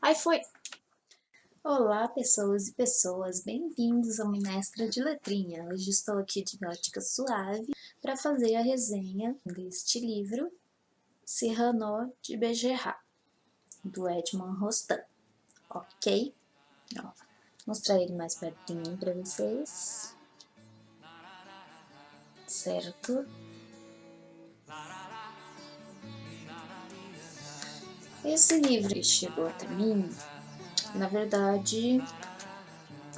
Aí foi! Olá, pessoas e pessoas, bem-vindos ao Minestra de Letrinha. Hoje estou aqui de gótica suave para fazer a resenha deste livro, Cyrano de Bergerac, do Edmond Rostand, ok? Ó, vou mostrar ele mais pertinho para vocês, certo? Esse livro chegou até mim, na verdade,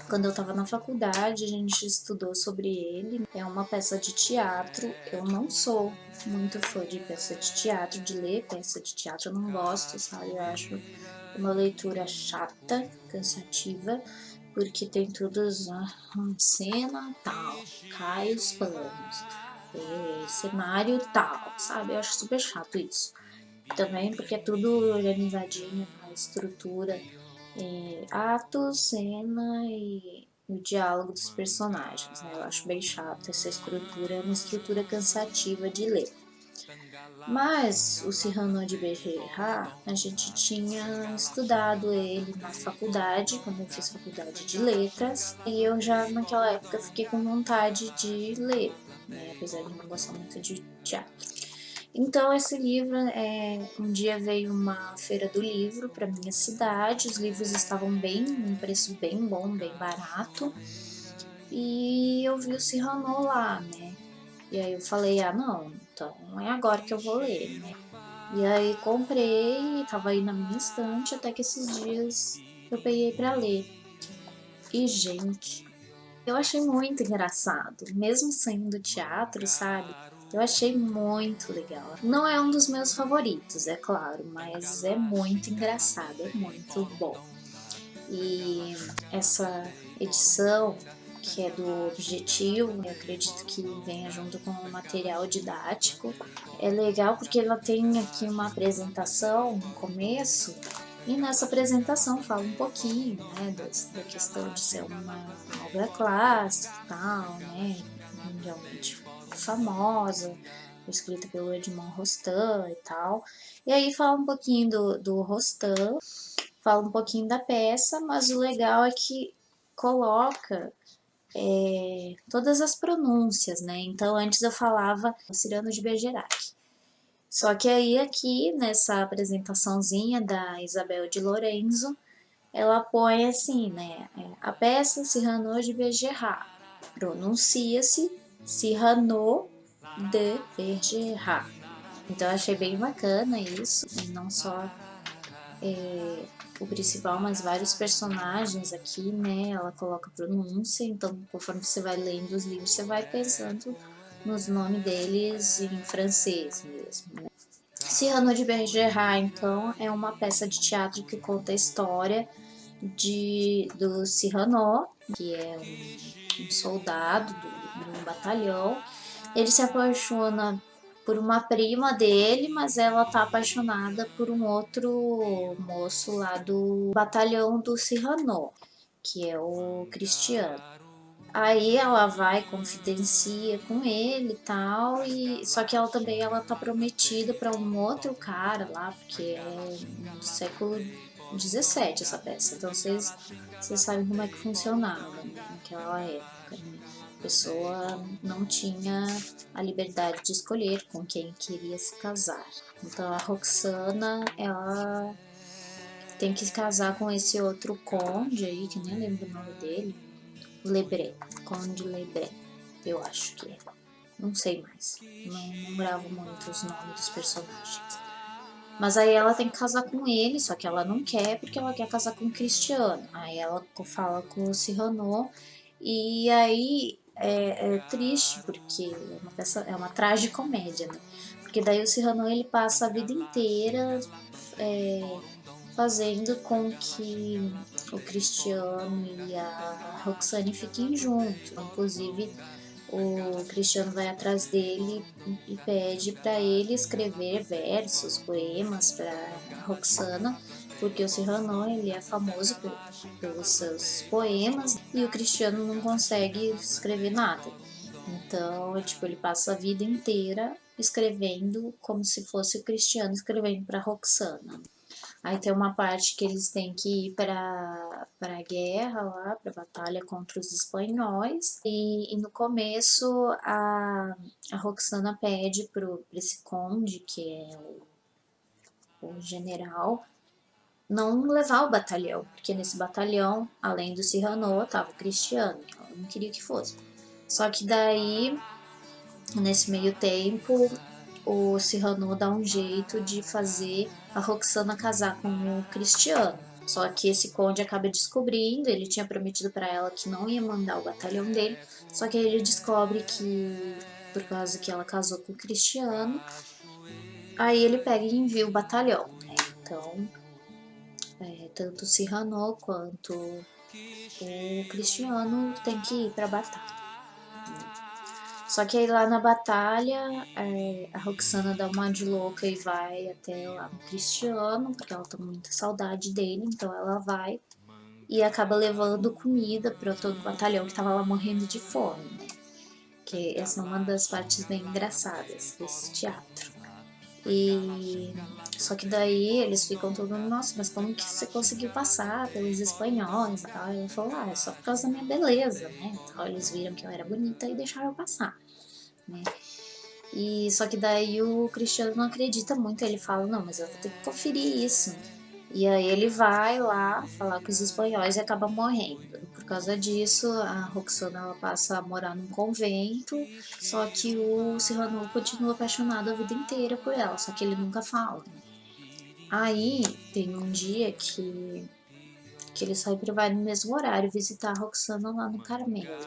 quando eu estava na faculdade, a gente estudou sobre ele. É uma peça de teatro. Eu não sou muito fã de peça de teatro, de ler peça de teatro, eu não gosto, sabe? Eu acho uma leitura chata, cansativa, porque tem todos cena tal, cai os panos, cenário tal, sabe? Eu acho super chato isso. Também porque é tudo organizadinho, a estrutura, ato, cena e o diálogo dos personagens, né? Eu acho bem chato essa estrutura, é uma estrutura cansativa de ler. Mas o Cyrano de Bergerac, a gente tinha estudado ele na faculdade, quando eu fiz faculdade de letras, e eu já naquela época fiquei com vontade de ler, né? Apesar de não gostar muito de teatro. Então, esse livro, um dia veio uma feira do livro para minha cidade, os livros estavam bem, um preço bem bom, bem barato, e eu vi o Cyrano lá, né? E aí eu falei, não, então é agora que eu vou ler, né? E aí comprei, tava aí na minha estante, até que esses dias eu peguei para ler. E, gente, eu achei muito engraçado, mesmo sendo teatro, sabe? Eu achei muito legal. Não é um dos meus favoritos, é claro, mas é muito engraçado, é muito bom. E essa edição, que é do Objetivo, eu acredito que venha junto com o material didático, é legal porque ela tem aqui uma apresentação no começo, e nessa apresentação fala um pouquinho, né, da questão de ser uma obra clássica e tal, né, mundialmente famosa, escrita pelo Edmond Rostand e tal. E aí fala um pouquinho do Rostand, fala um pouquinho da peça, mas o legal é que coloca todas as pronúncias, né? Então antes eu falava Cyrano de Bergerac. Só que aí aqui nessa apresentaçãozinha da Isabel de Lorenzo, ela põe assim, né? A peça Cyrano de Bergerac. Pronuncia-se Cyrano de Bergerac. Então eu achei bem bacana isso, e não só o principal, mas vários personagens aqui, né? Ela coloca pronúncia, então conforme você vai lendo os livros, você vai pensando nos nomes deles em francês mesmo, né? Cyrano de Bergerac, então, é uma peça de teatro que conta a história do Cyrano, que é um soldado de um batalhão. Ele se apaixona por uma prima dele, mas ela tá apaixonada por um outro moço lá do batalhão do Cyrano, que é o Cristiano. Aí ela vai, confidencia com ele e tal, e só que ela tá prometida para um outro cara lá, porque é no século XVII essa peça. Então vocês sabem como é que funcionava, né, naquela época, né? A pessoa não tinha a liberdade de escolher com quem queria se casar. Então a Roxana, ela tem que se casar com esse outro conde aí, que nem lembro o nome dele, Lebré, Conde Lebré, eu acho que é. Não sei mais, não gravo muito os nomes dos personagens. Mas aí ela tem que casar com ele, só que ela não quer porque ela quer casar com o Cristiano. Aí ela fala com o Cyrano e aí é triste porque é uma tragicomédia, né? Porque daí o Cyrano ele passa a vida inteira fazendo com que o Cristiano e a Roxane fiquem juntos. Inclusive, o Cristiano vai atrás dele e pede para ele escrever versos, poemas para Roxana, porque o Cyrano ele é famoso pelos seus poemas e o Cristiano não consegue escrever nada. Então, tipo, ele passa a vida inteira escrevendo como se fosse o Cristiano escrevendo para Roxana. Aí tem uma parte que eles têm que ir para guerra lá, para batalha contra os espanhóis. E no começo a Roxana pede pra esse conde, que é o general, não levar o batalhão, porque nesse batalhão, além do Cyrano, tava o Cristiano, que ela não queria que fosse. Só que daí, nesse meio tempo, o Cyrano dá um jeito de fazer a Roxana casar com o Cristiano. Só que esse conde acaba descobrindo, ele tinha prometido para ela que não ia mandar o batalhão dele, só que aí ele descobre que, por causa que ela casou com o Cristiano, aí ele pega e envia o batalhão, né? Então, tanto o Cyrano quanto o Cristiano tem que ir pra batalha. Só que aí lá na batalha, a Roxana dá uma de louca e vai até lá no Cristiano, porque ela tá com muita saudade dele, então ela vai e acaba levando comida para todo o batalhão que tava lá morrendo de fome, né? Que essa é uma das partes bem engraçadas desse teatro. E só que daí eles ficam todos, nossa, mas como que você conseguiu passar pelos espanhóis e tal? E ela falou, é só por causa da minha beleza, né? Então, eles viram que eu era bonita e deixaram eu passar, né? E só que daí o Cristiano não acredita muito, ele fala, não, mas eu vou ter que conferir isso. E aí ele vai lá falar com os espanhóis e acaba morrendo. Por causa disso, a Roxana ela passa a morar num convento, só que o Cyrano continua apaixonado a vida inteira por ela, só que ele nunca fala. Aí tem um dia que ele sempre vai no mesmo horário visitar a Roxana lá no Carmelo.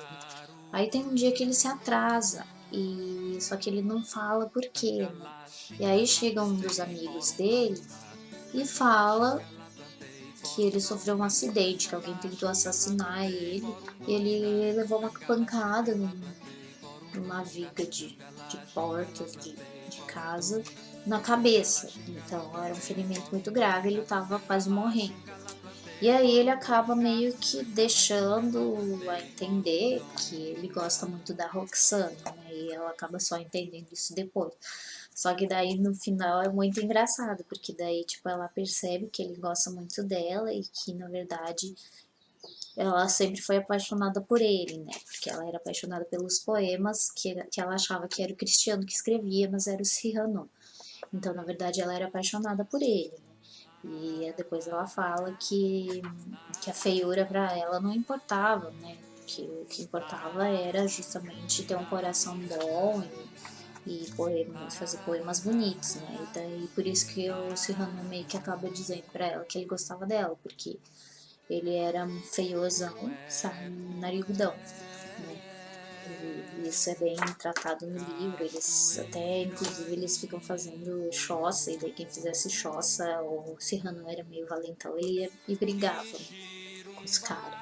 Aí tem um dia que ele se atrasa, e só que ele não fala por quê, né? E aí chega um dos amigos dele e fala que ele sofreu um acidente, que alguém tentou assassinar ele, e ele levou uma pancada numa viga de portas de casa na cabeça. Então era um ferimento muito grave, ele estava quase morrendo. E aí ele acaba meio que deixando a entender que ele gosta muito da Roxana, né? E ela acaba só entendendo isso depois. Só que daí no final é muito engraçado, porque daí tipo ela percebe que ele gosta muito dela e que na verdade ela sempre foi apaixonada por ele, né? Porque ela era apaixonada pelos poemas que ela achava que era o Cristiano que escrevia, mas era o Cyrano. Então, na verdade, ela era apaixonada por ele, né? E depois ela fala que a feiura para ela não importava, né? Que o que importava era justamente ter um coração bom e fazer poemas bonitos, né? E daí por isso que o Cyrano meio que acaba dizendo para ela que ele gostava dela, porque ele era feiosão, sabe, narigudão, né? E isso é bem tratado no livro, eles até, inclusive, eles ficam fazendo choça, e daí quem fizesse choça, o Cyrano era meio valentão, ele ia e brigava, né, com os caras,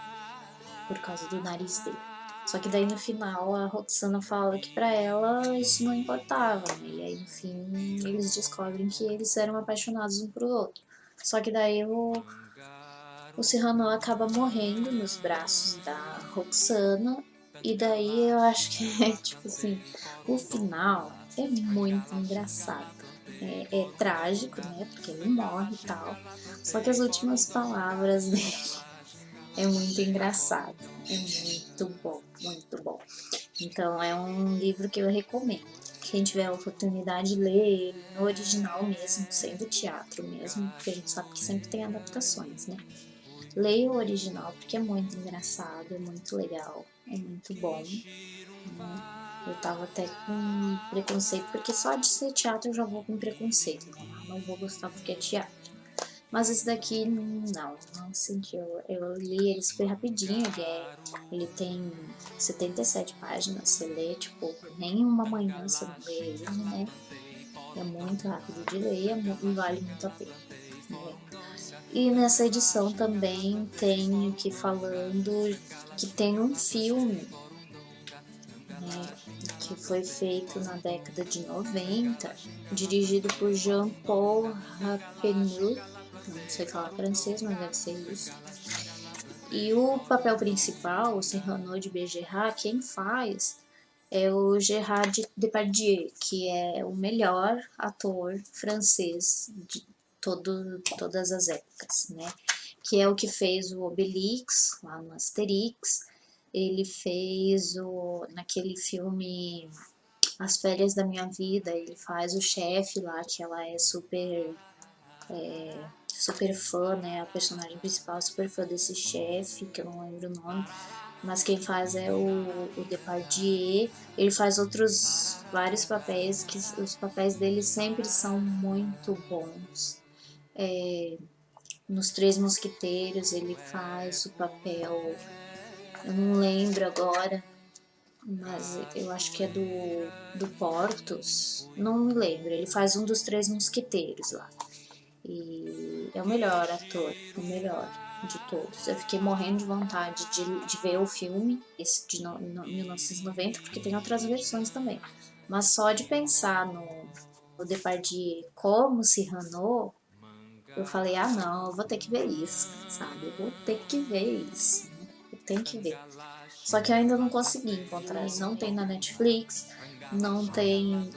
por causa do nariz dele. Só que daí no final a Roxana fala que pra ela isso não importava, né? E aí no fim eles descobrem que eles eram apaixonados um pro outro. Só que daí o Cyrano acaba morrendo nos braços da Roxana. E daí eu acho que é tipo assim, o final é muito engraçado. É trágico, né? Porque ele morre e tal. Só que as últimas palavras dele é muito engraçado. É muito bom, muito bom. Então é um livro que eu recomendo. Quem tiver a oportunidade, lê ele no original mesmo, sendo teatro mesmo, porque a gente sabe que sempre tem adaptações, né? Leia o original porque é muito engraçado, é muito legal, é muito bom. Né? Eu tava até com preconceito, porque só de ser teatro eu já vou com preconceito. Não vou gostar porque é teatro. Mas esse daqui, não senti. Eu li ele super rapidinho, ele tem 77 páginas, você lê, tipo, nem uma manhã você não lê ele, né? É muito rápido de ler e vale muito a pena. Né? E nessa edição também tem aqui falando que tem um filme, né, que foi feito na década de 90, dirigido por Jean-Paul Rappeneau, não sei falar francês, mas deve ser isso. E o papel principal, o Cyrano de Bergerac, quem faz é o Gérard Depardieu, que é o melhor ator francês todas as épocas, né? Que é o que fez o Obelix, lá no Asterix. Ele fez naquele filme As Férias da Minha Vida, ele faz o chefe lá, que ela é super fã, né? A personagem principal é super fã desse chefe, que eu não lembro o nome, mas quem faz é o Depardieu. Ele faz outros vários papéis, que os papéis dele sempre são muito bons. Nos Três Mosqueteiros ele faz o papel, eu não lembro agora, mas eu acho que é do Portos, não me lembro. Ele faz um dos Três Mosqueteiros lá. E é o melhor ator, o melhor de todos. Eu fiquei morrendo de vontade de ver o filme, esse de 1990, porque tem outras versões também. Mas só de pensar no Depardieu como Cyrano, eu falei, ah não, eu vou ter que ver isso, sabe? Eu vou ter que ver isso, né? Eu tenho que ver. Só que eu ainda não consegui encontrar, não tem na Netflix, não tem,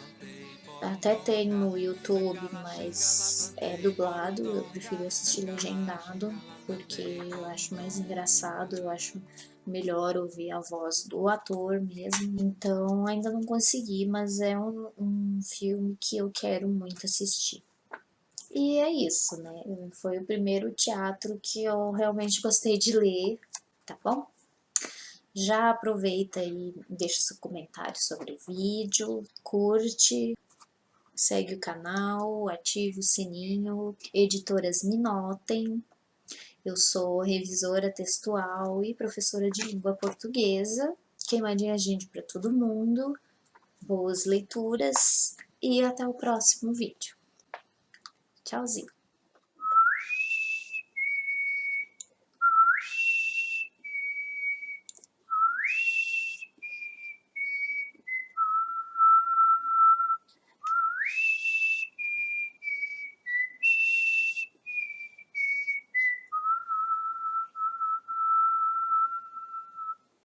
até tem no YouTube, mas é dublado, eu prefiro assistir legendado, porque eu acho mais engraçado, eu acho melhor ouvir a voz do ator mesmo. Então ainda não consegui, mas é um filme que eu quero muito assistir. E é isso, né? Foi o primeiro teatro que eu realmente gostei de ler, tá bom? Já aproveita e deixa seu comentário sobre o vídeo, curte, segue o canal, ative o sininho, editoras me notem. Eu sou revisora textual e professora de língua portuguesa. Queimadinha agende para todo mundo. Boas leituras e até o próximo vídeo. Tchauzinho!